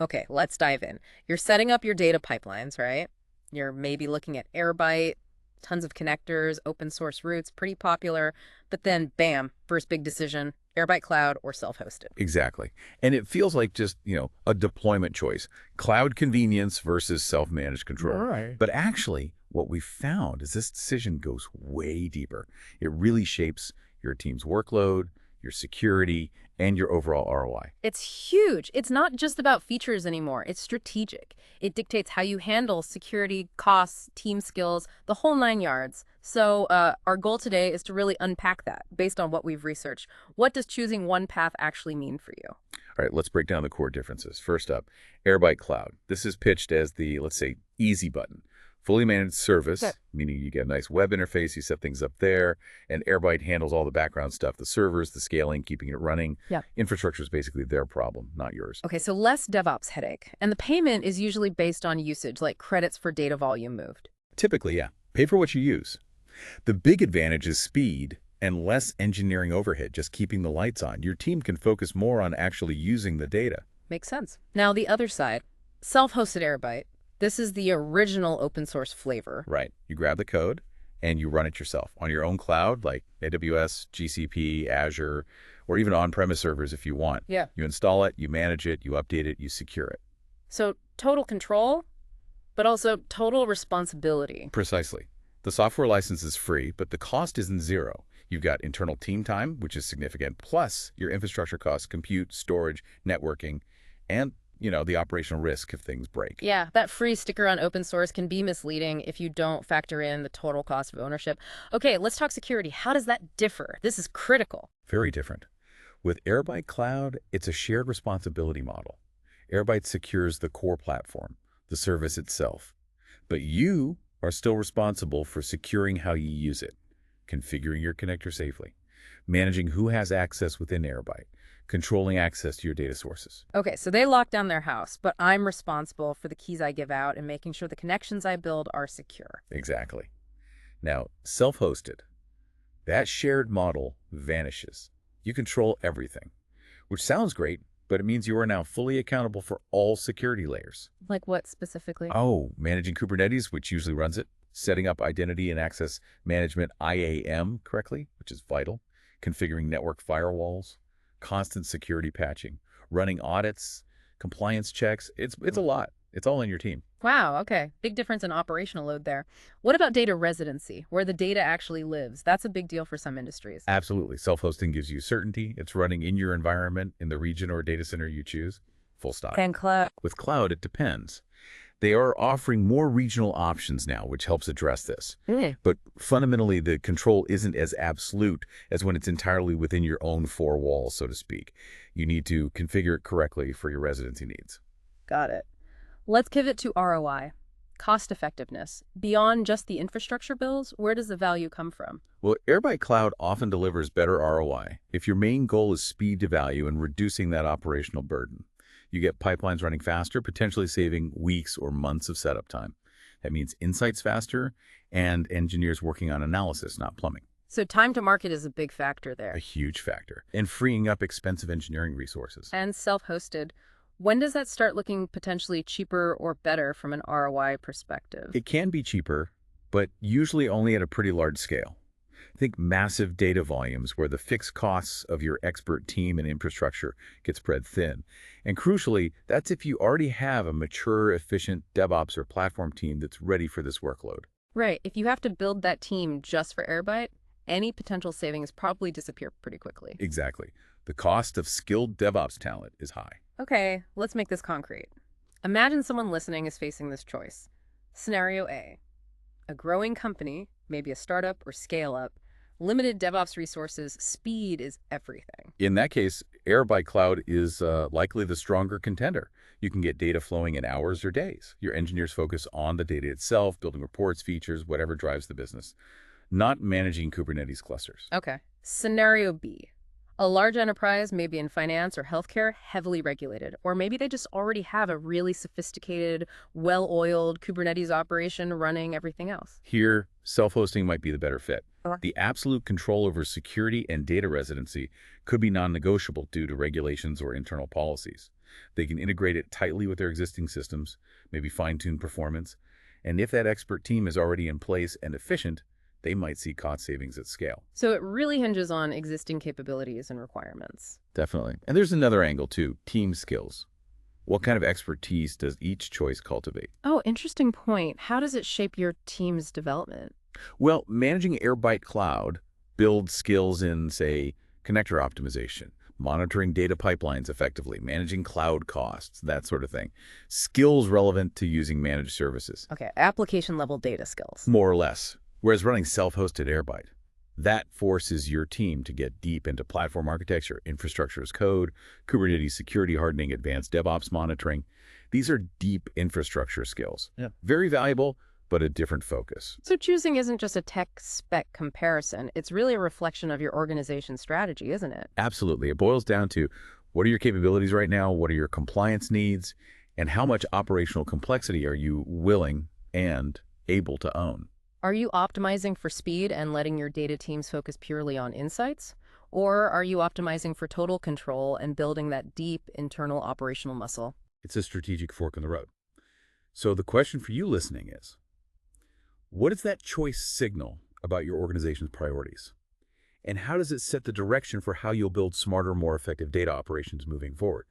Okay, let's dive in. You're setting up your data pipelines, right? You're maybe looking at Airbyte, tons of connectors, open source routes, pretty popular. But then, bam, first big decision, Airbyte Cloud or self-hosted. Exactly. And it feels like just, a deployment choice. Cloud convenience versus self-managed control. Right. But actually, what we found is this decision goes way deeper. It really shapes your team's workload, your security, and your overall ROI. It's huge. It's not just about features anymore. It's strategic. It dictates how you handle security, costs, team skills, the whole nine yards. So our goal today is to really unpack that based on what we've researched. What does choosing one path actually mean for you? All right, let's break down the core differences. First up, Airbyte Cloud. This is pitched as the, let's say, easy button. Fully managed service, Okay. meaning you get a nice web interface, you set things up there, and Airbyte handles all the background stuff, the servers, the scaling, keeping it running. Yeah. Infrastructure is basically their problem, not yours. Okay, so less DevOps headache. And the payment is usually based on usage, like credits for data volume moved. Typically, yeah. Pay for what you use. The big advantage is speed and less engineering overhead, just keeping the lights on. Your team can focus more on actually using the data. Makes sense. Now, the other side, self-hosted Airbyte. This is the original open source flavor. Right. You grab the code and you run it yourself on your own cloud, like AWS, GCP, Azure, or even on-premise servers if you want. Yeah. You install it, you manage it, you update it, you secure it. So total control, but also total responsibility. Precisely. The software license is free, but the cost isn't zero. You've got internal team time, which is significant, plus your infrastructure costs, compute, storage, networking, and the operational risk if things break. Yeah, that free sticker on open source can be misleading if you don't factor in the total cost of ownership. Okay, let's talk security. How does that differ? This is critical. Very different. With Airbyte Cloud, it's a shared responsibility model. Airbyte secures the core platform, the service itself. But you are still responsible for securing how you use it, configuring your connector safely, managing who has access within Airbyte, controlling access to your data sources. Okay, so they lock down their house, but I'm responsible for the keys I give out and making sure the connections I build are secure. Exactly. Now, self-hosted, that shared model vanishes. You control everything, which sounds great, but it means you are now fully accountable for all security layers. Like what specifically? Oh, managing Kubernetes, which usually runs it, setting up identity and access management IAM correctly, which is vital, configuring network firewalls, constant security patching, running audits, compliance checks. It's a lot. It's all in your team. Wow, okay. Big difference in operational load there. What about data residency, where the data actually lives? That's a big deal for some industries. Absolutely. Self-hosting gives you certainty. It's running in your environment, in the region or data center you choose. Full stop. And cloud. With cloud, it depends. They are offering more regional options now, which helps address this. But fundamentally, the control isn't as absolute as when it's entirely within your own four walls, so to speak. You need to configure it correctly for your residency needs. Got it. Let's pivot to ROI, cost effectiveness. Beyond just the infrastructure bills, where does the value come from? Well, Airbyte Cloud often delivers better ROI if your main goal is speed to value and reducing that operational burden. You get pipelines running faster, potentially saving weeks or months of setup time. That means insights faster and engineers working on analysis, not plumbing. So time to market is a big factor A there. huge factor. And freeing up expensive engineering resources. And self-hosted. When does that start looking potentially cheaper or better from an ROI perspective? It can be cheaper, but usually only at a pretty large scale. Think massive data volumes where the fixed costs of your expert team and infrastructure get spread thin. And crucially, that's if you already have a mature, efficient DevOps or platform team that's ready for this workload. Right. If you have to build that team just for Airbyte, any potential savings probably disappear pretty quickly. Exactly. The cost of skilled DevOps talent is high. Okay, let's make this concrete. Imagine someone listening is facing this choice. Scenario A, a growing company, maybe a startup or scale-up, limited DevOps resources, speed is everything. In that case, Airbyte Cloud is likely the stronger contender. You can get data flowing in hours or days. Your engineers focus on the data itself, building reports, features, whatever drives the business, not managing Kubernetes clusters. Okay. Scenario B, a large enterprise, maybe in finance or healthcare, heavily regulated, or maybe they just already have a really sophisticated, well-oiled Kubernetes operation running everything else. Here, self-hosting might be the better fit. Sure. The absolute control over security and data residency could be non-negotiable due to regulations or internal policies. They can integrate it tightly with their existing systems, maybe fine-tune performance. And if that expert team is already in place and efficient, they might see cost savings at scale. So it really hinges on existing capabilities and requirements. Definitely. And there's another angle too, team skills. What kind of expertise does each choice cultivate? Oh, interesting point. How does it shape your team's development? Well, managing Airbyte Cloud builds skills in, say, connector optimization, monitoring data pipelines effectively, managing cloud costs, that sort of thing. Skills relevant to using managed services, Okay, application level data skills. more or less. Whereas running self-hosted Airbyte, that forces your team to get deep into platform architecture, infrastructure as code, Kubernetes security hardening, advanced DevOps monitoring. These are deep infrastructure skills. Yeah. Very valuable, but a different focus. So choosing isn't just a tech spec comparison. It's really a reflection of your organization's strategy, isn't it? Absolutely. It boils down to what are your capabilities right now, what are your compliance needs, and how much operational complexity are you willing and able to own? Are you optimizing for speed and letting your data teams focus purely on insights? Or are you optimizing for total control and building that deep internal operational muscle? It's a strategic fork in the road. So the question for you listening is, what does that choice signal about your organization's priorities? And how does it set the direction for how you'll build smarter, more effective data operations moving forward?